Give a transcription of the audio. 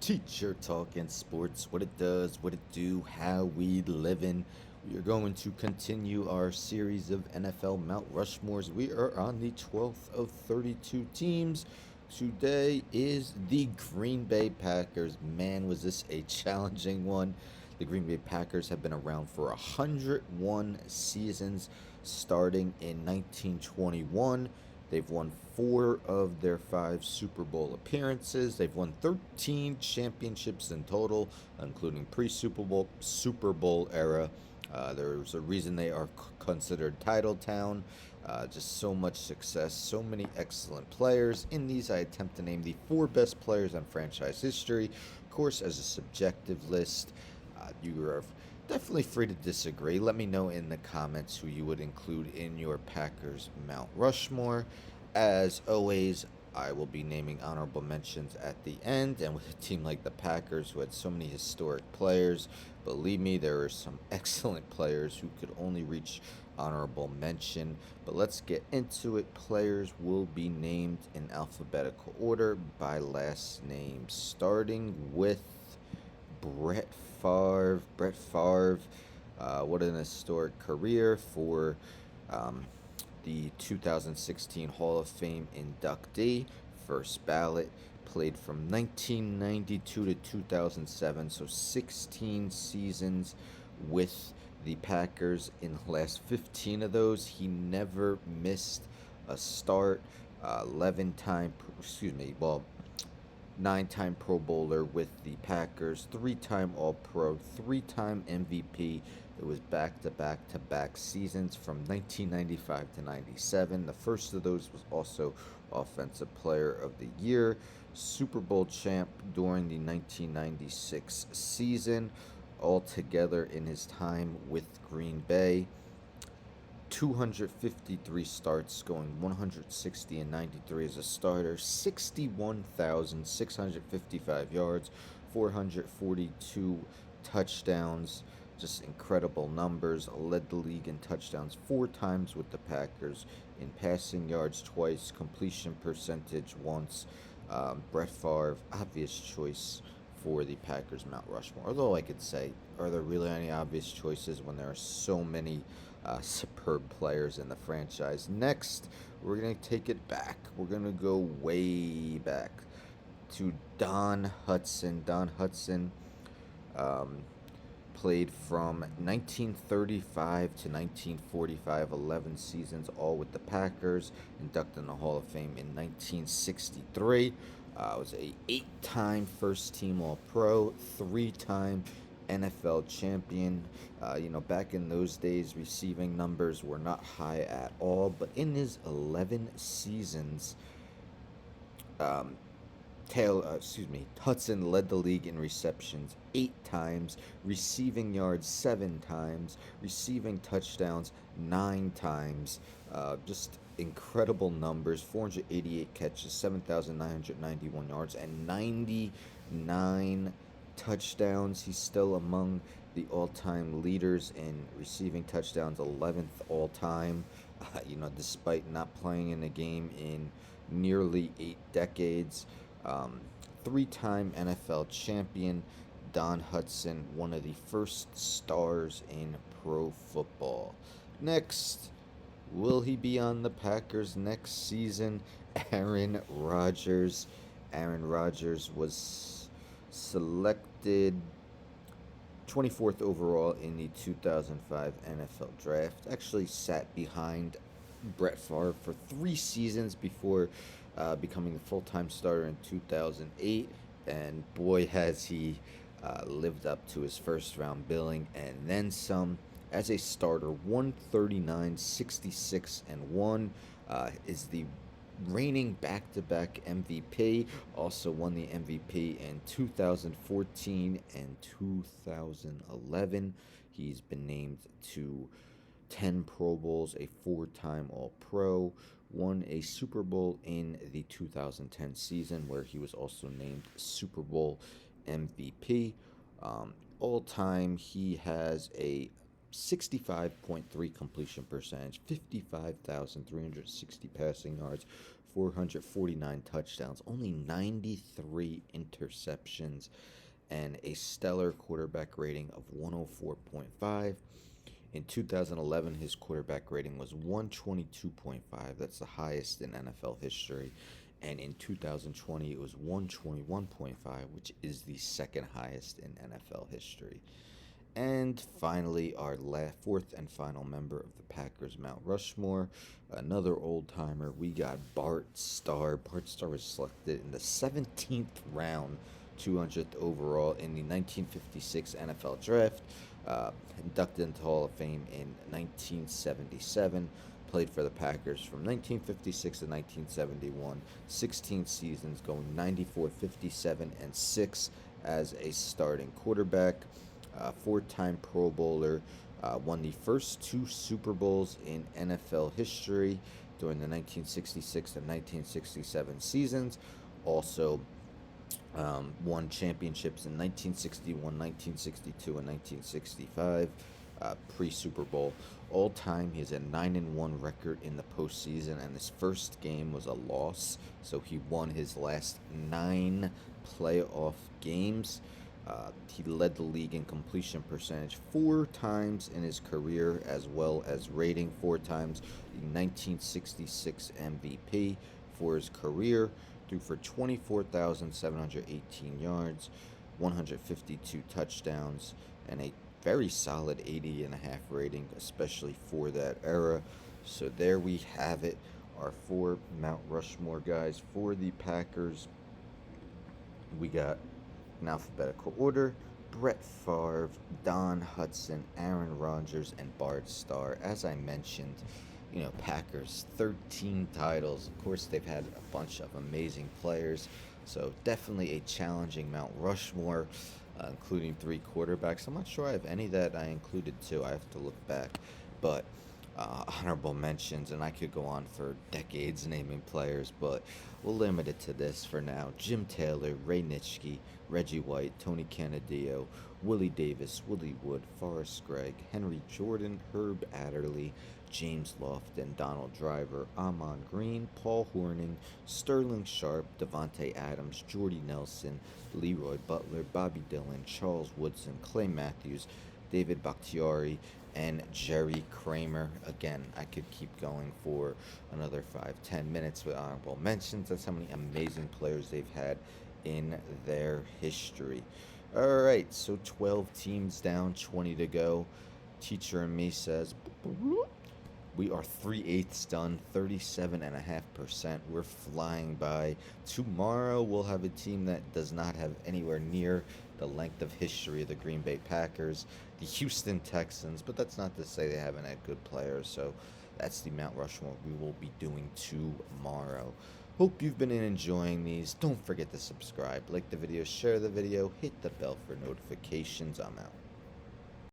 Teacher talking sports, what it does, what it do, how we livin'. We are going to continue our series of NFL Mount Rushmores. We are on the 12th of 32 teams. Today is the Green Bay Packers. Man, was this a challenging one. The Green Bay Packers have been around for 101 seasons, starting in 1921. They've won 4 of their 5 Super Bowl appearances. They've won 13 championships in total, including pre-Super Bowl, Super Bowl era. There's a reason they are considered Title Town. Just so much success, so many excellent players. In these, I attempt to name the 4 best players in franchise history. Of course, as a subjective list, you are definitely free to disagree. Let me know in the comments who you would include in your Packers Mount Rushmore. As always, I will be naming honorable mentions at the end, and with a team like the Packers, who had so many historic players, believe me, there are some excellent players who could only reach honorable mention. But let's get into it. Players will be named in alphabetical order by last name, starting with Brett Favre. What an historic career for um, the 2016 Hall of Fame inductee. First ballot. Played from 1992 to 2007, so 16 seasons with the Packers. In the last 15 of those, he never missed a start. 11 time, excuse me, well, 9-time Pro Bowler with the Packers, 3-time All Pro, 3-time MVP. It was back-to-back-to-back seasons from 1995 to 97. The first of those was also Offensive Player of the Year, Super Bowl champ during the 1996 season. Altogether in his time with Green Bay, 253 starts, going 160 and 93 as a starter, 61,655 yards, 442 touchdowns. Just incredible numbers. Led the league in touchdowns 4 times with the Packers, in passing yards twice, completion percentage once. Brett Favre, obvious choice for the Packers Mount Rushmore. Although I could say, are there really any obvious choices when there are so many superb players in the franchise? Next, we're going to take it back. We're going to go way back to Don Hutson. Don Hutson um, played from 1935 to 1945, 11 seasons, all with the Packers. Inducted in the Hall of Fame in 1963. Was a 8-time first-team All-Pro, 3-time NFL champion. Back in those days, receiving numbers were not high at all, but in his 11 seasons, um, Hudson led the league in receptions 8 times, receiving yards 7 times, receiving touchdowns 9 times. Just incredible numbers: 488 catches, 7,991 yards, and 99 touchdowns. He's still among the all-time leaders in receiving touchdowns, 11th all-time. Despite not playing in a game in nearly 8 decades. Um, 3-time NFL champion, Don Hutson, one of the first stars in pro football. Next, will he be on the Packers next season? Aaron Rodgers. Aaron Rodgers was selected 24th overall in the 2005 NFL Draft. Actually sat behind Brett Favre for 3 seasons before becoming the full-time starter in 2008. And boy, has he lived up to his first-round billing and then some. As a starter, 139, 66, and 1. Is the reigning back-to-back MVP. Also won the MVP in 2014 and 2011. He's been named to 10 Pro Bowls, a 4-time All-Pro, won a Super Bowl in the 2010 season, where he was also named Super Bowl MVP. All time, he has a 65.3 completion percentage, 55,360 passing yards, 449 touchdowns, only 93 interceptions, and a stellar quarterback rating of 104.5. In 2011, his quarterback rating was 122.5. That's the highest in NFL history. And in 2020, it was 121.5, which is the second highest in NFL history. And finally, our fourth and final member of the Packers Mount Rushmore, another old timer. We got Bart Starr. Bart Starr was selected in the 17th round, 200th overall in the 1956 NFL Draft. Inducted into Hall of Fame in 1977. Played for the Packers from 1956 to 1971. 16 seasons, going 94, 57, and 6 as a starting quarterback. Four-time Pro Bowler, won the first two Super Bowls in NFL history during the 1966 and 1967 seasons. Also won championships in 1961, 1962, and 1965, pre-Super Bowl. All time, he has a 9-1 record in the postseason, and his first game was a loss, so he won his last 9 playoff games. He led the league in completion percentage 4 times in his career, as well as rating 4 times. The 1966 MVP for his career, threw for 24,718 yards, 152 touchdowns, and a very solid 80.5 rating, especially for that era. So there we have it, our 4 Mount Rushmore guys for the Packers. We got, in alphabetical order, Brett Favre, Don Hudson, Aaron Rodgers, and Bart Starr. As I mentioned, Packers, 13 titles. Of course, they've had a bunch of amazing players, so definitely a challenging Mount Rushmore, including 3 quarterbacks. I'm not sure I have any that I included too. I have to look back, but honorable mentions, and I could go on for decades naming players, but we'll limit it to this for now. Jim Taylor, Ray Nitschke, Reggie White, Tony Canadillo, Willie Davis, Willie Wood, Forrest Gregg, Henry Jordan, Herb Adderley, James Lofton, Donald Driver, Amon Green, Paul Hornung, Sterling Sharp, Devontae Adams, Jordy Nelson, Leroy Butler, Bobby Dillon, Charles Woodson, Clay Matthews, David Bakhtiari, and Jerry Kramer. Again, I could keep going for another 5-10 minutes with honorable mentions. That's how many amazing players they've had in their history. All right, so 12 teams down, 20 to go. Teacher and me says, we are 3/8 done, 37.5%. We're flying by. Tomorrow we'll have a team that does not have anywhere near the length of history of the Green Bay Packers, the Houston Texans, but that's not to say they haven't had good players. So that's the Mount Rushmore we will be doing tomorrow. Hope you've been enjoying these. Don't forget to subscribe, like the video, share the video, hit the bell for notifications. I'm out.